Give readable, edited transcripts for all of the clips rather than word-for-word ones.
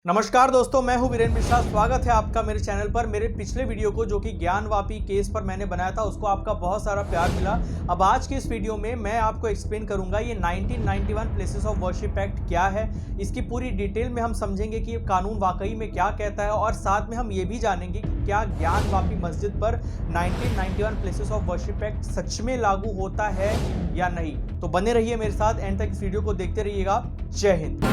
नमस्कार दोस्तों, मैं हूं वीरेंद्र मिश्रा। स्वागत है आपका मेरे चैनल पर। मेरे पिछले वीडियो को जो कि ज्ञानवापी केस पर मैंने बनाया था उसको आपका बहुत सारा प्यार मिला। अब आज के इस वीडियो में मैं आपको एक्सप्लेन करूंगा ये 1991 प्लेसेस ऑफ वर्शिप एक्ट क्या है। इसकी पूरी डिटेल में हम समझेंगे कि ये कानून वाकई में क्या कहता है और साथ में हम ये भी जानेंगे कि क्या ज्ञानवापी मस्जिद पर 1991 प्लेसेस ऑफ वर्शिप एक्ट सच में लागू होता है या नहीं। तो बने रहिए मेरे साथ, एंड तक इस वीडियो को देखते रहिएगा। जय हिंद।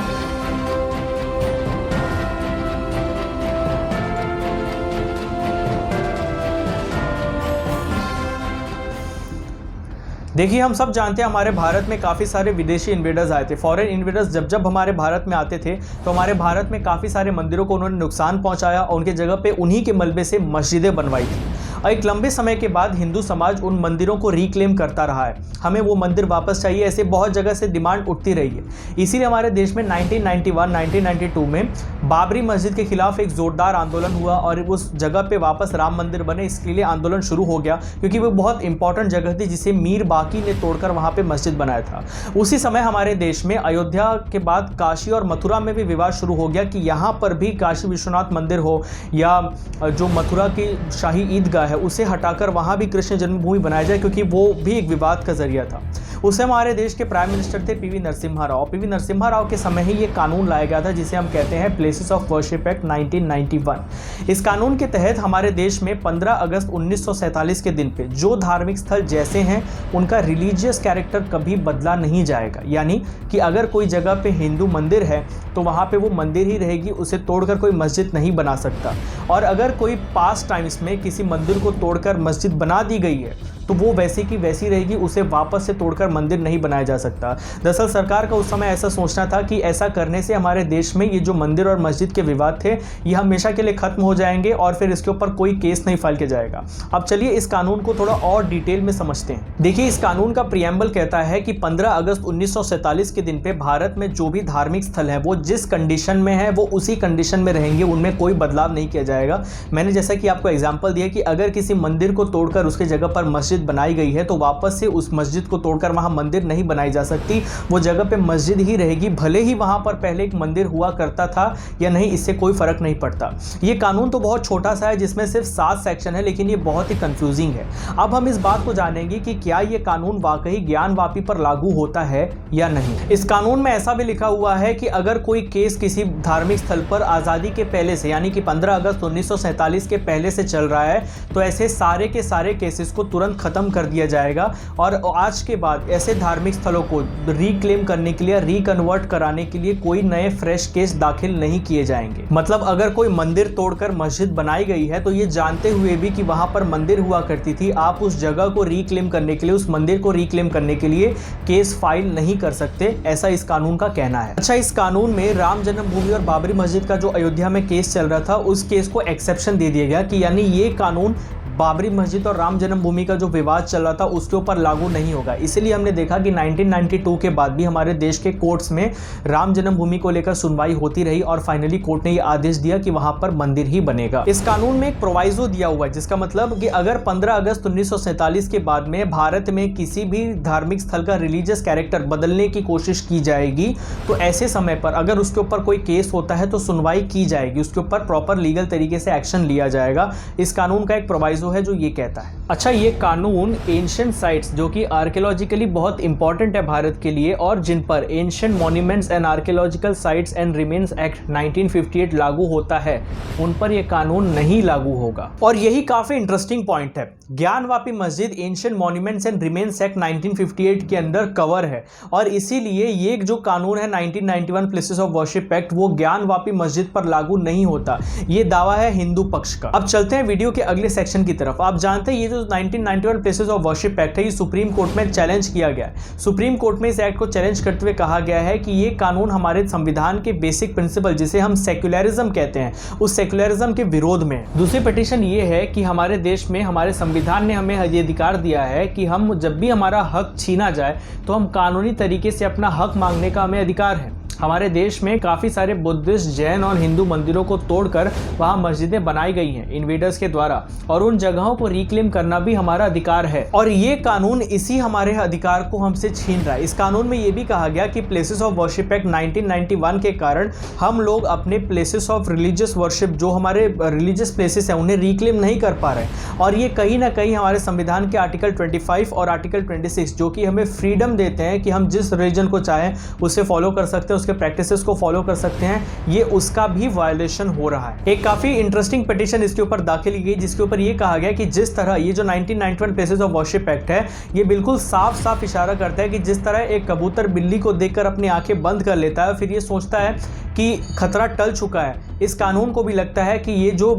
देखिए, हम सब जानते हैं हमारे भारत में काफ़ी सारे विदेशी इन्वेडर्स आए थे। फॉरेन इन्वेडर्स जब हमारे भारत में आते थे तो हमारे भारत में काफ़ी सारे मंदिरों को उन्होंने नुकसान पहुंचाया और उनके जगह पे उन्हीं के मलबे से मस्जिदें बनवाई थी। और एक लंबे समय के बाद हिंदू समाज उन मंदिरों को रिक्लेम करता रहा है। हमें वो मंदिर वापस चाहिए, ऐसे बहुत जगह से डिमांड उठती रही है। इसीलिए हमारे देश में 1991-1992 में बाबरी मस्जिद के खिलाफ एक जोरदार आंदोलन हुआ और उस जगह पे वापस राम मंदिर बने, इसके लिए आंदोलन शुरू हो गया क्योंकि वो बहुत इंपॉर्टेंट जगह थी जिसे मीर बाकी ने तोड़कर वहां पे मस्जिद बनाया था। उसी समय हमारे देश में अयोध्या के बाद काशी और मथुरा में भी विवाद शुरू हो गया कि यहाँ पर भी काशी विश्वनाथ मंदिर हो या जो मथुरा की शाही ईदगाह है उसे हटाकर वहां भी कृष्ण जन्मभूमि बनाया जाए, क्योंकि वो भी एक विवाद का जरिया था। उस समय हमारे देश के प्राइम मिनिस्टर थे पीवी नरसिम्हा राव। पीवी नरसिम्हा राव के समय ही ये कानून लाया गया था जिसे हम कहते हैं प्लेसेस ऑफ वर्शिप एक्ट 1991। इस कानून के तहत हमारे देश में 15 अगस्त 1947 के दिन पे जो धार्मिक स्थल जैसे हैं उनका रिलीजियस कैरेक्टर कभी बदला नहीं जाएगा। यानी कि अगर कोई जगह पे हिंदू मंदिर है तो वहाँ पे वो मंदिर ही रहेगी, उसे तोड़कर कोई मस्जिद नहीं बना सकता। और अगर कोई पास्ट टाइम्स में किसी मंदिर को तोड़कर मस्जिद बना दी गई है तो वो वैसी की वैसी रहेगी, उसे वापस से तोड़कर मंदिर नहीं बनाया जा सकता। दरअसल सरकार का उस समय ऐसा सोचना था कि ऐसा करने से हमारे देश में ये जो मंदिर और मस्जिद के विवाद थे ये हमेशा के लिए खत्म हो जाएंगे और फिर इसके ऊपर कोई केस नहीं फाइल किया जाएगा। अब चलिए इस कानून को थोड़ा और डिटेल में समझते हैं। देखिए, इस कानून का प्रियम्बल कहता है कि 15 अगस्त 1947 के दिन पे भारत में जो भी धार्मिक स्थल है वो जिस कंडीशन में है वो उसी कंडीशन में रहेंगे, उनमें कोई बदलाव नहीं किया जाएगा। मैंने जैसा कि आपको एग्जाम्पल दिया कि अगर किसी मंदिर को तोड़कर उसके जगह पर मस्जिद बनाई गई है तो वापस से उस मस्जिद को तोड़कर वहां मंदिर नहीं बनाई जा सकती, वो जगह पे मस्जिद ही रहेगी, भले ही वहां पर पहले एक मंदिर हुआ करता था या नहीं, इससे कोई फर्क नहीं पड़ता। ये कानून तो बहुत छोटा सा है जिसमें सिर्फ 7 सेक्शन है, लेकिन ये बहुत ही कंफ्यूजिंग है। अब हम इस बात को जानेंगे कि क्या ये कानून वाकई ज्ञानवापी पर लागू होता है या नहीं। इस कानून में ऐसा भी लिखा हुआ है कि अगर कोई केस किसी धार्मिक स्थल पर आजादी के पहले से यानी कि 15 अगस्त 1947 के पहले से चल रहा है तो ऐसे सारे के सारे केसेस को तुरंत खत्म कर दिया जाएगा और आज के बाद ऐसे धार्मिक स्थलों को रिक्लेम करने के लिए, रिकन्वर्ट कराने के लिए कोई नए फ्रेश केस दाखिल नहीं किए जाएंगे। मतलब अगर कोई मंदिर तोड़कर मस्जिद बनाई गई है तो ये जानते हुए भी कि वहां पर मंदिर हुआ करती थी, आप उस जगह को रिक्लेम करने के लिए, उस मंदिर को रिक्लेम करने के लिए केस फाइल नहीं कर सकते, ऐसा इस कानून का कहना है। अच्छा, इस कानून में राम जन्मभूमि और बाबरी मस्जिद का जो अयोध्या में केस चल रहा था उस केस को एक्सेप्शन दे दिया गया कि यानी ये कानून बाबरी मस्जिद और राम जन्मभूमि का जो विवाद चल रहा था उसके ऊपर लागू नहीं होगा। इसीलिए हमने देखा कि 1992 के बाद भी हमारे देश के कोर्ट्स में राम जन्मभूमि को लेकर सुनवाई होती रही और फाइनली कोर्ट ने ये आदेश दिया कि वहां पर मंदिर ही बनेगा। इस कानून में एक प्रोवाइजो दिया हुआ है जिसका मतलब कि अगर 15 अगस्त 1947 के बाद में भारत में किसी भी धार्मिक स्थल का रिलीजियस कैरेक्टर बदलने की कोशिश की जाएगी तो ऐसे समय पर अगर उसके ऊपर कोई केस होता है तो सुनवाई की जाएगी, उसके ऊपर प्रॉपर लीगल तरीके से एक्शन लिया जाएगा। इस कानून का एक प्रोवाइजो है जो ये कहता है। अच्छा, ये कानून एंशिएंट साइट्स जो कि आर्कियोलॉजिकली बहुत इंपॉर्टेंट है भारत के लिए और जिन पर ancient monuments and archaeological sites and remains act 1958 लागू होता है उन पर यह कानून नहीं लागू होगा। और यही काफी इंटरेस्टिंग पॉइंट है। ज्ञानवापी मस्जिद ancient monuments and remains act 1958 के अंदर कवर है और इसीलिए ये जो कानून है 1991 प्लेसेस ऑफ वर्शिप एक्ट वो ज्ञानवापी मस्जिद पर लागू नहीं होता। ये दावा है हिंदू पक्ष का। अब चलते हैं वीडियो के अगले सेक्शन की तरफ। आप जानते हैं ये जो 1991 प्लेसेस ऑफ वर्शिप एक्ट है ये सुप्रीम कोर्ट में चैलेंज किया गया है। सुप्रीम कोर्ट में इस एक्ट को चैलेंज करते हुए कहा गया है कि ये कानून हमारे संविधान के बेसिक प्रिंसिपल जिसे हम सेक्युलरिज्म कहते हैं उस सेक्युलरिज्म के विरोध में। दूसरी पिटीशन ये है कि हमारे देश में हमारे संविधान ने हमें ये अधिकार दिया है कि हम जब भी हमारा हक छीना जाए तो हम कानूनी तरीके से अपना हक मांगने का हमें अधिकार है। हमारे देश में काफ़ी सारे बुद्धिस्ट, जैन और हिंदू मंदिरों को तोड़कर वहाँ मस्जिदें बनाई गई हैं इन्वेडर्स के द्वारा, और उन जगहों को रिक्लेम करना भी हमारा अधिकार है। और ये कानून इसी हमारे अधिकार को हमसे छीन रहा है। इस कानून में ये भी कहा गया कि प्लेसेस ऑफ वर्शिप एक्ट 1991 के कारण हम लोग अपने प्लेसेस ऑफ रिलीजियस वर्शिप, जो हमारे रिलीजियस प्लेसेस हैं, उन्हें रिक्लेम नहीं कर पा रहे हैं। और ये कहीं ना कहीं हमारे संविधान के आर्टिकल 25 और आर्टिकल 26, जो कि हमें फ्रीडम देते हैं कि हम जिस रिलीजन को चाहें उसे फॉलो कर सकते हैं, उसके प्रैक्टिसेस को फॉलो कर सकते हैं, ये उसका भी वायलेशन हो रहा है। एक काफ़ी इंटरेस्टिंग पिटीशन इसके ऊपर दाखिल की गई, जिसके ऊपर ये कहा गया कि जिस तरह ये जो 1991 प्लेसेस ऑफ वर्शिप एक्ट है, ये बिल्कुल साफ साफ इशारा करता है कि जिस तरह एक कबूतर बिल्ली को देखकर अपनी आंखें बंद कर लेता है, फिर ये सोचता है कि खतरा टल चुका है, इस कानून को भी लगता है कि ये जो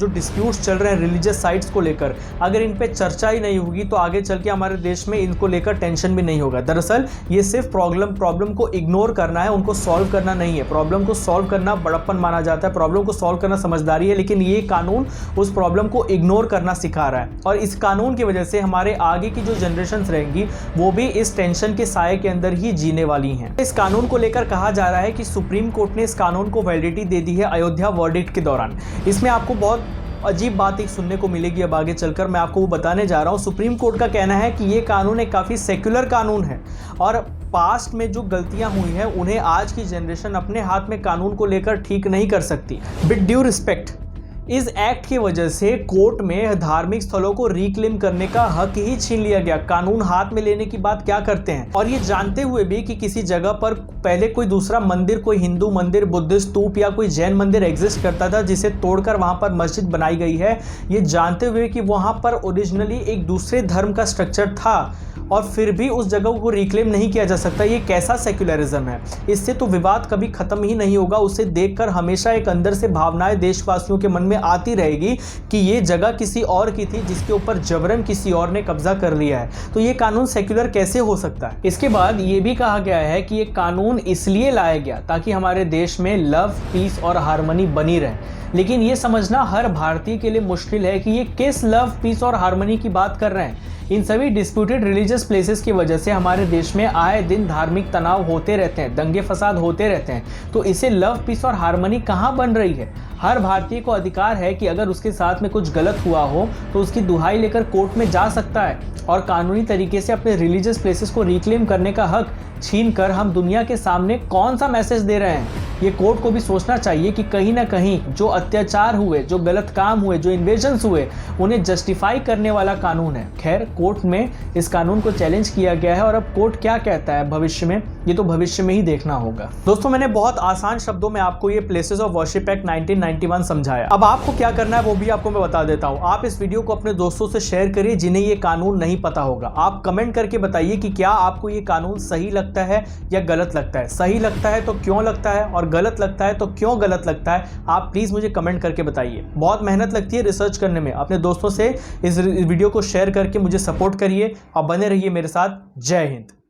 डिस्प्यूट्स चल रहे हैं रिलीजियस साइट्स को लेकर, अगर इन पे चर्चा ही नहीं होगी तो आगे चल के हमारे देश में इनको लेकर टेंशन भी नहीं होगा। दरअसल ये सिर्फ प्रॉब्लम को इग्नोर करना है, उनको सॉल्व करना नहीं है। प्रॉब्लम को सॉल्व करना बड़प्पन माना जाता है, प्रॉब्लम को सॉल्व करना समझदारी है, लेकिन ये कानून उस प्रॉब्लम को इग्नोर करना सिखा रहा है। और इस कानून की वजह से हमारे आगे की जो जनरेशन रहेंगी वो भी इस टेंशन के साए के अंदर ही जीने वाली हैं। इस कानून को लेकर कहा जा रहा है कि सुप्रीम कोर्ट ने इस कानून को वैलिडिटी दे दी है अयोध्या वर्डिक्ट के दौरान। इसमें आपको बहुत अजीब बात एक सुनने को मिलेगी अब आगे चलकर, मैं आपको वो बताने जा रहा हूँ। सुप्रीम कोर्ट का कहना है कि ये कानून एक काफ़ी सेक्युलर कानून है और पास्ट में जो गलतियां हुई हैं उन्हें आज की जनरेशन अपने हाथ में कानून को लेकर ठीक नहीं कर सकती। विद ड्यू रिस्पेक्ट, इस एक्ट की वजह से कोर्ट में धार्मिक स्थलों को रिक्लेम करने का हक ही छीन लिया गया। कानून हाथ में लेने की बात क्या करते हैं, और ये जानते हुए भी कि किसी जगह पर पहले कोई दूसरा मंदिर, कोई हिंदू मंदिर, बुद्धिस्ट स्तूप या कोई जैन मंदिर एग्जिस्ट करता था जिसे तोड़कर वहां पर मस्जिद बनाई गई है, ये जानते हुए कि वहां पर ओरिजिनली एक दूसरे धर्म का स्ट्रक्चर था और फिर भी उस जगह को रिक्लेम नहीं किया जा सकता। ये कैसा सेक्युलरिज्म है? इससे तो विवाद कभी खत्म ही नहीं होगा। उसे देखकर हमेशा एक अंदर से भावनाएं देशवासियों के मन में आती रहेगी कि ये जगह किसी और की थी जिसके ऊपर जबरन किसी और ने कब्जा कर लिया है। तो ये कानून सेक्युलर कैसे हो सकता है? इसके बाद ये भी कहा गया है कि ये कानून इसलिए लाया गया ताकि हमारे देश में लव, पीस और हार्मनी बनी रहे। लेकिन ये समझना हर भारतीय के लिए मुश्किल है कि ये किस लव, पीस और हार्मनी की बात कर रहे हैं। इन सभी डिस्प्यूटेड रिलीजियस प्लेसेस की वजह से हमारे देश में आए दिन धार्मिक तनाव होते रहते हैं, दंगे फसाद होते रहते हैं। तो इसे लव, पीस और हार्मनी कहाँ बन रही है? हर भारतीय को अधिकार है कि अगर उसके साथ में कुछ गलत हुआ हो तो उसकी दुहाई लेकर कोर्ट में जा सकता है और कानूनी तरीके से अपने रिलीजियस प्लेसेस को रिक्लेम करने का हक छीन कर हम दुनिया के सामने कौन सा मैसेज दे रहे हैं? ये कोर्ट को भी सोचना चाहिए कि कहीं ना कहीं जो अत्याचार हुए, जो गलत काम हुए, जो इन्वेजन्स हुए, उन्हें जस्टिफाई करने वाला कानून है। खैर, कोर्ट में इस कानून को चैलेंज किया गया है और अब कोर्ट क्या कहता है भविष्य में, ये तो भविष्य में ही देखना होगा। दोस्तों, मैंने बहुत आसान शब्दों में आपको ये प्लेसेस ऑफ वर्शिप एक्ट 1991 समझाया। अब आपको क्या करना है वो भी आपको मैं बता देता हूँ। आप इस वीडियो को अपने दोस्तों से शेयर करिए जिन्हें ये कानून नहीं पता होगा। आप कमेंट करके बताइए कि क्या आपको ये कानून सही लगता है या गलत लगता है। सही लगता है तो क्यों लगता है, और गलत लगता है तो क्यों गलत लगता है। आप प्लीज मुझे कमेंट करके बताइए। बहुत मेहनत लगती है रिसर्च करने में। अपने दोस्तों से इस वीडियो को शेयर करके मुझे सपोर्ट करिए और बने रहिए मेरे साथ। जय हिंद।